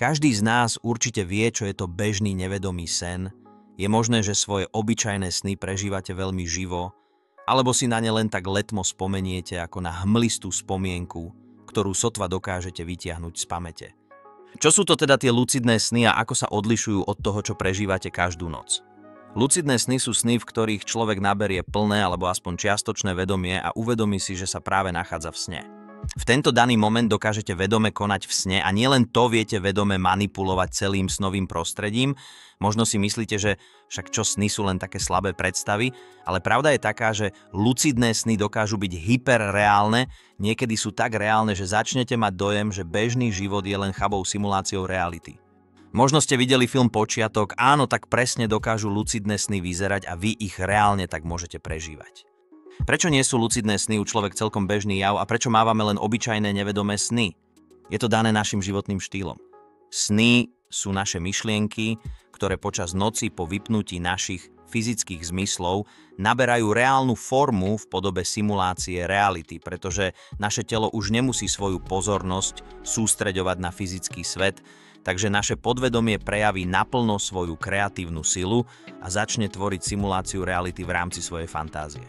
Každý z nás určite vie, čo je to bežný nevedomý sen. Je možné, že svoje obyčajné sny prežívate veľmi živo, alebo si na ne len tak letmo spomeniete ako na hmlistú spomienku, ktorú sotva dokážete vytiahnuť z pamäte. Čo sú to teda tie lucidné sny a ako sa odlišujú od toho, čo prežívate každú noc? Lucidné sny sú sny, v ktorých človek naberie plné alebo aspoň čiastočné vedomie a uvedomí si, že sa práve nachádza v sne. V tento daný moment dokážete vedome konať v sne a nielen to viete vedome manipulovať celým snovým prostredím. Možno si myslíte, že však čo sny sú len také slabé predstavy, ale pravda je taká, že lucidné sny dokážu byť hyperreálne, niekedy sú tak reálne, že začnete mať dojem, že bežný život je len chabou simuláciou reality. Možno ste videli film Počiatok, áno, tak presne dokážu lucidné sny vyzerať a vy ich reálne tak môžete prežívať. Prečo nie sú lucidné sny u človek celkom bežný jav a prečo mávame len obyčajné nevedomé sny? Je to dané našim životným štýlom. Sny sú naše myšlienky, ktoré počas noci po vypnutí našich fyzických zmyslov naberajú reálnu formu v podobe simulácie reality, pretože naše telo už nemusí svoju pozornosť sústreďovať na fyzický svet, takže naše podvedomie prejaví naplno svoju kreatívnu silu a začne tvoriť simuláciu reality v rámci svojej fantázie.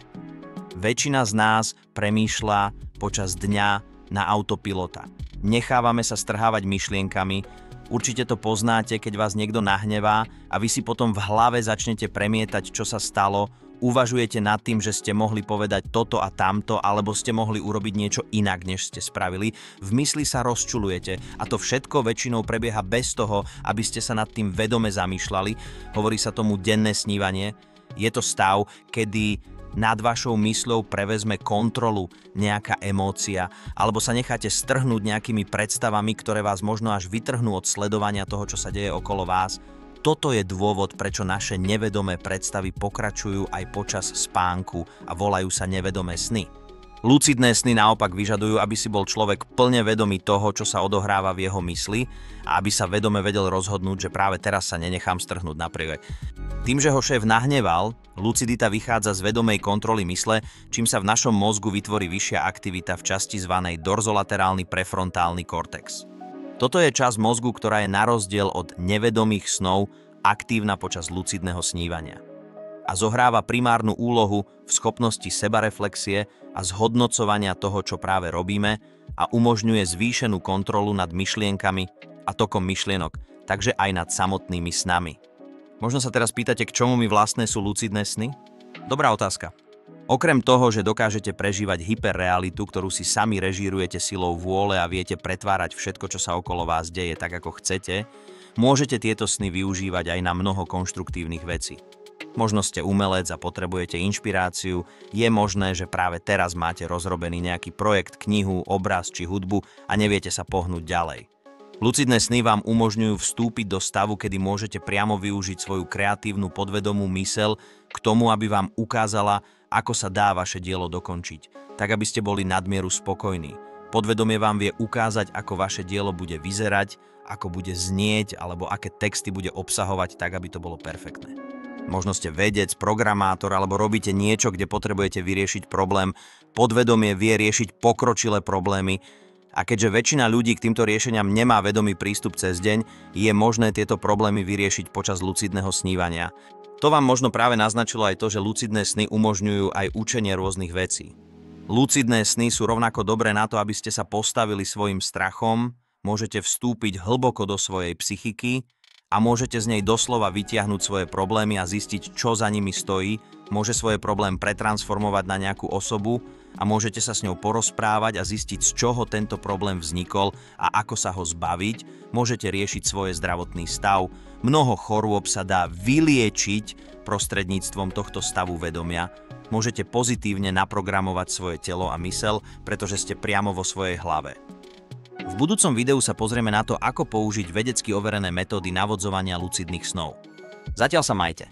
Väčšina z nás premýšľa počas dňa na autopilota. Nechávame sa strhávať myšlienkami. Určite to poznáte, keď vás niekto nahnevá a vy si potom v hlave začnete premietať, čo sa stalo, uvažujete nad tým, že ste mohli povedať toto a tamto, alebo ste mohli urobiť niečo inak, než ste spravili. V mysli sa rozčuľujete a to všetko väčšinou prebieha bez toho, aby ste sa nad tým vedome zamýšľali. Hovorí sa tomu denné snívanie. Je to stav, kedy nad vašou mysľou prevezme kontrolu nejaká emócia, alebo sa necháte strhnúť nejakými predstavami, ktoré vás možno až vytrhnú od sledovania toho, čo sa deje okolo vás. Toto je dôvod, prečo naše nevedomé predstavy pokračujú aj počas spánku a volajú sa nevedomé sny. Lucidné sny naopak vyžadujú, aby si bol človek plne vedomý toho, čo sa odohráva v jeho mysli a aby sa vedome vedel rozhodnúť, že práve teraz sa nenechám strhnúť napriek. Tým, že ho šéf nahneval, lucidita vychádza z vedomej kontroly mysle, čím sa v našom mozgu vytvorí vyššia aktivita v časti zvanej dorzolaterálny prefrontálny kortex. Toto je časť mozgu, ktorá je na rozdiel od nevedomých snov aktívna počas lucidného snívania a zohráva primárnu úlohu v schopnosti sebareflexie a zhodnocovania toho, čo práve robíme a umožňuje zvýšenú kontrolu nad myšlienkami a tokom myšlienok, takže aj nad samotnými snami. Možno sa teraz pýtate, k čomu mi vlastné sú lucidné sny? Dobrá otázka. Okrem toho, že dokážete prežívať hyperrealitu, ktorú si sami režírujete silou vôle a viete pretvárať všetko, čo sa okolo vás deje tak, ako chcete, môžete tieto sny využívať aj na mnoho konštruktívnych vecí. Možno ste umelec a potrebujete inšpiráciu, je možné, že práve teraz máte rozrobený nejaký projekt, knihu, obraz či hudbu a neviete sa pohnúť ďalej. Lucidné sny vám umožňujú vstúpiť do stavu, kedy môžete priamo využiť svoju kreatívnu podvedomú myseľ k tomu, aby vám ukázala, ako sa dá vaše dielo dokončiť, tak aby ste boli nadmieru spokojní. Podvedomie vám vie ukázať, ako vaše dielo bude vyzerať, ako bude znieť alebo aké texty bude obsahovať tak, aby to bolo perfektné. Možno ste vedec, programátor alebo robíte niečo, kde potrebujete vyriešiť problém. Podvedomie vie riešiť pokročilé problémy a keďže väčšina ľudí k týmto riešeniam nemá vedomý prístup cez deň, je možné tieto problémy vyriešiť počas lucidného snívania. To vám možno práve naznačilo aj to, že lucidné sny umožňujú aj učenie rôznych vecí. Lucidné sny sú rovnako dobré na to, aby ste sa postavili svojim strachom, môžete vstúpiť hlboko do svojej psychiky a môžete z nej doslova vytiahnuť svoje problémy a zistiť, čo za nimi stojí, môže svoje problém pretransformovať na nejakú osobu a môžete sa s ňou porozprávať a zistiť, z čoho tento problém vznikol a ako sa ho zbaviť, môžete riešiť svoj zdravotný stav. Mnoho chorôb sa dá vyliečiť prostredníctvom tohto stavu vedomia. Môžete pozitívne naprogramovať svoje telo a myseľ, pretože ste priamo vo svojej hlave. V budúcom videu sa pozrieme na to, ako použiť vedecky overené metódy navodzovania lucidných snov. Zatiaľ sa majte.